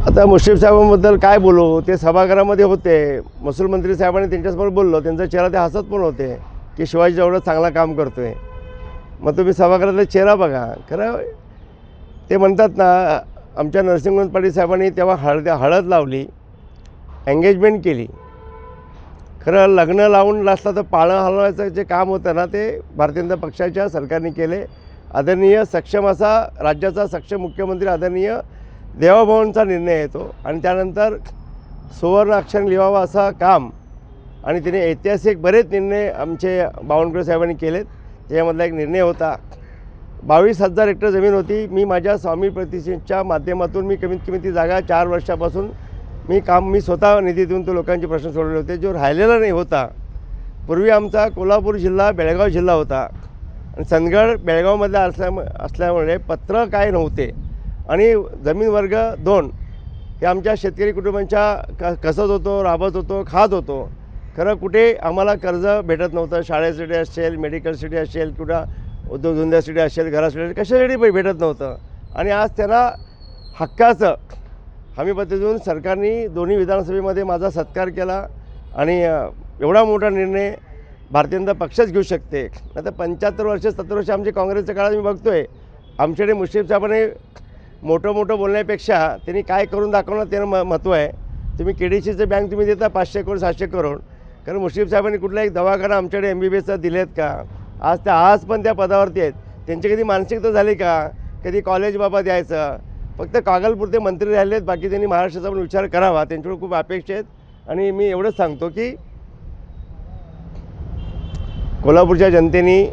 आता मुश्रीफ साहेबांबद्दल काय बोलू, ते सभागृहामध्ये होते, महसूल मंत्री साहेबांनी त्यांच्यासमोर बोललो, त्यांचा चेहरा ते हसत पण होते की शिवाजी एवढं चांगलं काम करतोय. मग तुम्ही सभागृहातला चेहरा बघा. खरं ते म्हणतात ना, आमच्या नरसिंह पाटील साहेबांनी तेव्हा हळद लावली, एंगेजमेंट केली. खरं लग्न लावून असलं तर पाळणं हलवायचं जे काम होतं ना, ते भारतीय जनता पक्षाच्या सरकारने केले. आदरणीय सक्षम असा राज्याचा सक्षम मुख्यमंत्री आदरणीय देवाभाऊंचा निर्णय येतो आणि त्यानंतर सुवर्ण अक्षराने लिहावं असं काम आणि तिने ऐतिहासिक बरेच निर्णय आमचे बावनकुळे साहेबांनी केलेत. त्याच्यामधला एक निर्णय होता, 22,000 हेक्टर जमीन होती. मी माझ्या स्वामी प्रतिष्ठेच्या माध्यमातून मी कमीत कमी ती जागा 4 वर्षापासून मी स्वतः निधी देऊन तो लोकांचे प्रश्न सोडवले होते, जो राहिलेला नाही होता. पूर्वी आमचा कोल्हापूर जिल्हा बेळगाव जिल्हा होता आणि चंदगड बेळगावमधला असल्यामुळे पत्र काय नव्हते आणि जमीन वर्ग 2 हे आमच्या शेतकरी कुटुंबांच्या कसत होतो, राबत होतो, खात होतो. खरं कुठे आम्हाला कर्ज भेटत नव्हतं. शाळेसाठी असेल, मेडिकलसाठी असेल, कुठं उद्योगधंद्यासाठी असेल, घरासाठी कशासाठी भेटत नव्हतं. आणि आज त्यांना हक्काचं हमीपत्र देऊन सरकारने दोन्ही विधानसभेमध्ये माझा सत्कार केला आणि एवढा मोठा निर्णय भारतीय जनता पक्षच घेऊ शकते. आता 75 वर्ष 70 वर्ष आमचे काँग्रेसच्या काळात मी बघतो आहे, आमच्याकडे मुश्रीफ साहेबांनी मोठं बोलण्यापेक्षा त्यांनी काय करून दाखवणं त्यानं महत्त्व आहे. तुम्ही KDCचं बँक तुम्ही देता 500 करोड 700 करोड. कारण मुश्रीफ साहेबांनी कुठला एक दवाखाना आमच्याकडे MBBSचा दिलेत का? आज पण त्या पदावरती आहेत. त्यांची कधी मानसिकता झाली का? कधी कॉलेज बाबा द्यायचं, फक्त कागलपुरते मंत्री राहिलेत. बाकी त्यांनी महाराष्ट्राचा पण विचार करावा, त्यांच्याकडे खूप अपेक्षा आहेत. आणि मी एवढंच सांगतो की कोल्हापूरच्या जनतेने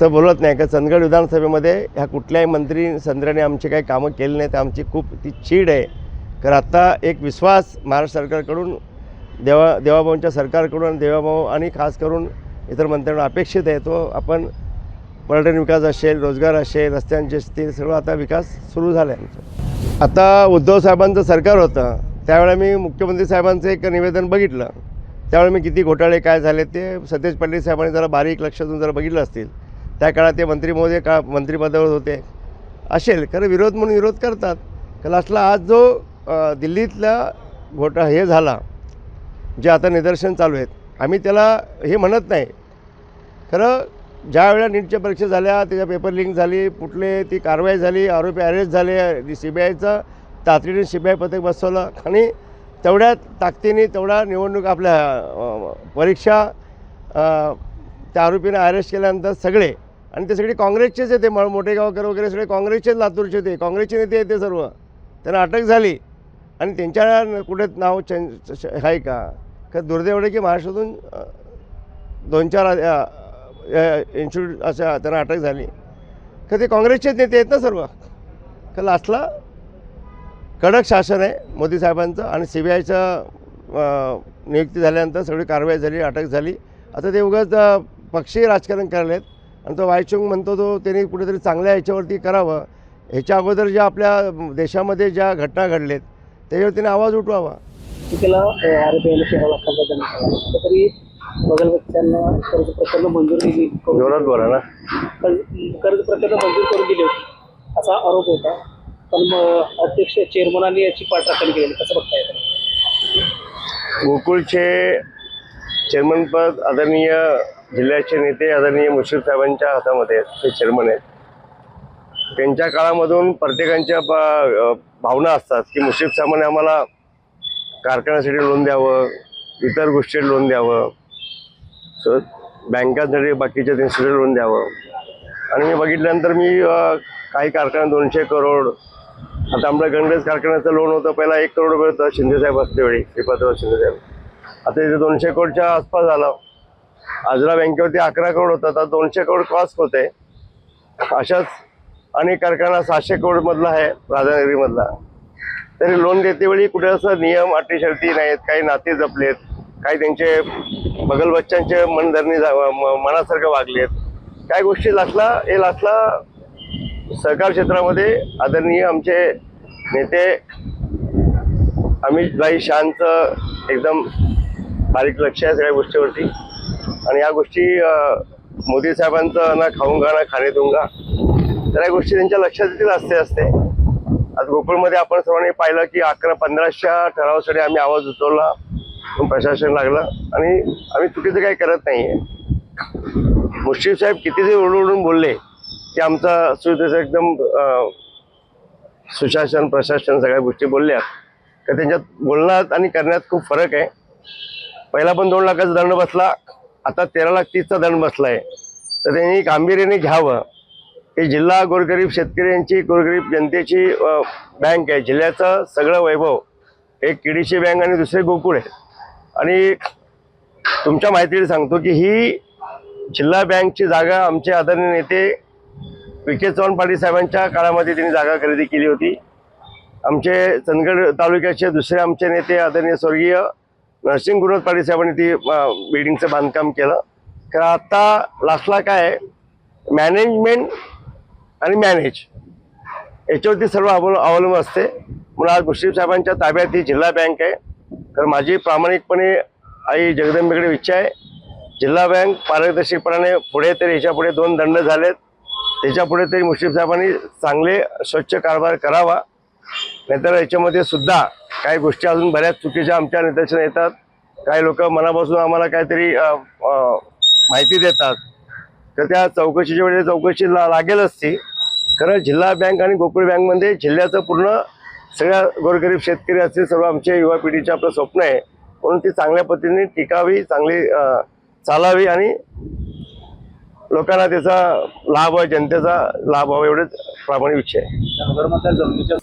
तर बोलत नाही का चंदगड विधानसभेमध्ये ह्या कुठल्याही मंत्री संत्र्याने आमचे काही कामं केले नाहीत. आमची खूप ती चीड आहे. कारण आता एक विश्वास महाराष्ट्र सरकारकडून देवाभाऊंच्या सरकारकडून आणि देवाभाऊ आणि खास करून इतर मंत्र्यांना अपेक्षित आहे. तो आपण पर्यटन विकास असेल, रोजगार असेल, रस्त्यांचे असतील, सर्व आता विकास सुरू झाला आहे आमचा. आता उद्धव साहेबांचं सरकार होतं त्यावेळेला मी मुख्यमंत्री साहेबांचं एक निवेदन बघितलं. त्यावेळी मी किती घोटाळे काय झाले ते सतेज पाटील साहेबांनी जरा बारीक लक्ष देऊन जरा बघितलं असतील. त्या काळात ते मंत्री महोदय मंत्रिपदावर होते असेल. खरं विरोध म्हणून विरोध करतात. लास्टला आज जो दिल्लीतला हे झाला, जे आता निदर्शन चालू आहेत, आम्ही त्याला हे म्हणत नाही. खरं ज्या वेळेला नीटच्या परीक्षा झाल्या, त्याच्या पेपर लिंक झाली, कुठले ती कारवाई झाली, आरोपी अरेस्ट झाले, CBIचं तातडीने CBI पथक बसवलं आणि तेवढ्या ताकदीने तेवढा निवडणूक आपल्या परीक्षा त्या आरोपीने अरेस्ट केल्यानंतर सगळे, आणि ते सगळे काँग्रेसचेच येते, मोठेगावकर वगैरे सगळे काँग्रेसचेच, लातूरचे होते, काँग्रेसचे नेते येते सर्व. त्यांना अटक झाली आणि त्यांच्या कुठे नाव आहे का दुर्दैव आहे की महाराष्ट्रातून 2-4 इन्स्टिट्यूट अशा त्यांना अटक झाली. का ते काँग्रेसचेच नेते आहेत ना सर्व. का लास्टला कडक शासन आहे मोदी साहेबांचं आणि CBIचं नियुक्ती झाल्यानंतर सगळी कारवाई झाली, अटक झाली. आता ते उगाच पक्षीय राजकारण करायला आहेत आणि तो वायचुंग म्हणतो तो त्यांनी कुठेतरी चांगल्या ह्याच्यावरती करावं. ह्याच्या अगोदर ज्या आपल्या देशामध्ये ज्या घटना घडलेत त्याच्यावर त्याने आवाज उठवावा. त्याला तरी बगलबच्च्यांना कर्ज प्रकरण मंजूर दिली, जोरात बोला ना, कर्ज प्रकरण मंजूर करून दिली होती असा आरोप होता. पण मग अध्यक्ष चेअरमनाने याची पाठराखण केली, कसं बघता येतं? गोकुळचे चेअरमनपद आदरणीय जिल्ह्याचे नेते आदरणीय मुश्रीफ साहेबांच्या हातामध्ये आहेत. ते चेअरमन आहेत. त्यांच्या काळामधून प्रत्येकांच्या भावना असतात की मुश्रीफ साहेबांनी आम्हाला कारखान्यासाठी लोन द्यावं, इतर गोष्टी लोन द्यावं, बँकांसाठी बाकीच्या त्यांच्यासाठी लोन द्यावं. आणि मी बघितल्यानंतर मी काही कारखाना 200 करोड, आता आपल्या गणेश कारखान्याचं लोन होतं पहिला 1 करोड रुपये होतं शिंदेसाहेब असतेवेळी, श्रीपादराव शिंदेसाहेब. आता तिथे 200 करोडच्या आसपास झालं. आजरा बँकेवरती 11 करोड होतं, आता 200 करोड क्रॉस होते. अशाच अनेक कारखाना 700 करोडमधला आहे राधानगरीमधला. तरी लोन देतेवेळी कुठे असं नियम अटी शर्ती नाहीत, काही नाते जपलेत, काही त्यांचे बगलबच्च्यांचे मनधरणी मनासारखं वागलेत. काही गोष्टी लास्टला सहकार क्षेत्रामध्ये आदरणीय आमचे नेते अमितभाई शानचं एकदम बारीक लक्ष आहे सगळ्या गोष्टीवरती. आणि या गोष्टी मोदी साहेबांचं ना खाऊंगा ना खाणे दूंगा, तर या गोष्टी त्यांच्या लक्षात येतील असते. आज गोकुळमध्ये आपण सर्वांनी पाहिलं की 11-15च्या ठरावासाठी आम्ही आवाज उचलला, पण प्रशासन लागलं आणि आम्ही चुकीचं काही करत नाही आहे. मुश्रीफ साहेब कितीतरी ओरडून बोलले की आमचा सुविधेचं एकदम सुशासन प्रशासन सगळ्या गोष्टी बोलल्या, तर त्यांच्यात बोलण्यात आणि करण्यात खूप फरक आहे. पहिला पण 2 लाखाचा दंड बसला, आता 13,30,000चा दंड बसला आहे. तर त्यांनी गांभीर्याने घ्यावं. ही जिल्हा गोरगरीब शेतकऱ्यांची गोरगरीब जनतेची बँक आहे. जिल्ह्याचं सगळं वैभव एक केडीसी बँक आणि दुसरे गोकुळ आहे. आणि तुमच्या माहितीला सांगतो की ही जिल्हा बँकची जागा आमचे आदरणीय नेते विखे चव्हाण पाटील साहेबांच्या काळामध्ये त्यांनी जागा खरेदी केली होती. आमचे चंदगड तालुक्याचे दुसरे आमचे नेते आदरणीय स्वर्गीय नरसिंग गुरुनाथ पाटील साहेबांनी ती बिल्डिंगचं बांधकाम केलं. कारण आता लास्टला काय आहे, मॅनेजमेंट आणि मॅनेज याच्यावरती सर्व अवलंबून असते. म्हणून आज मुश्रीफ साहेबांच्या ताब्यात ही जिल्हा बँक आहे. तर माझी प्रामाणिकपणे आई जगदंबेकडे इच्छा आहे, जिल्हा बँक पारदर्शकपणाने पुढे, तरी याच्या पुढे 2 दंड झालेत, त्याच्या पुढे तरी मुश्रीफ साहेबांनी चांगले स्वच्छ कारभार करावा. नाहीतर याच्यामध्ये सुद्धा काही गोष्टी अजून बऱ्याच चुकीच्या आमच्या निदर्शनास येतात. काही लोक मनापासून आम्हाला काहीतरी माहिती देतात, तर त्या चौकशीच्या वेळेस चौकशी लागेलच ती. खरं जिल्हा बँक आणि गोकुळ बँकमध्ये जिल्ह्याचं पूर्ण सगळ्या गोरगरीब शेतकरी असतील, सर्व आमचे युवा पिढीचे आपलं स्वप्न आहे. म्हणून ती चांगल्या पद्धतीने टिकावी, चांगली चालावी आणि लोकांना त्याचा लाभ व्हावा, जनतेचा लाभ व्हावा, एवढेच प्रामाणिक इच्छा आहे. शहरामधल्या जमिनीच्या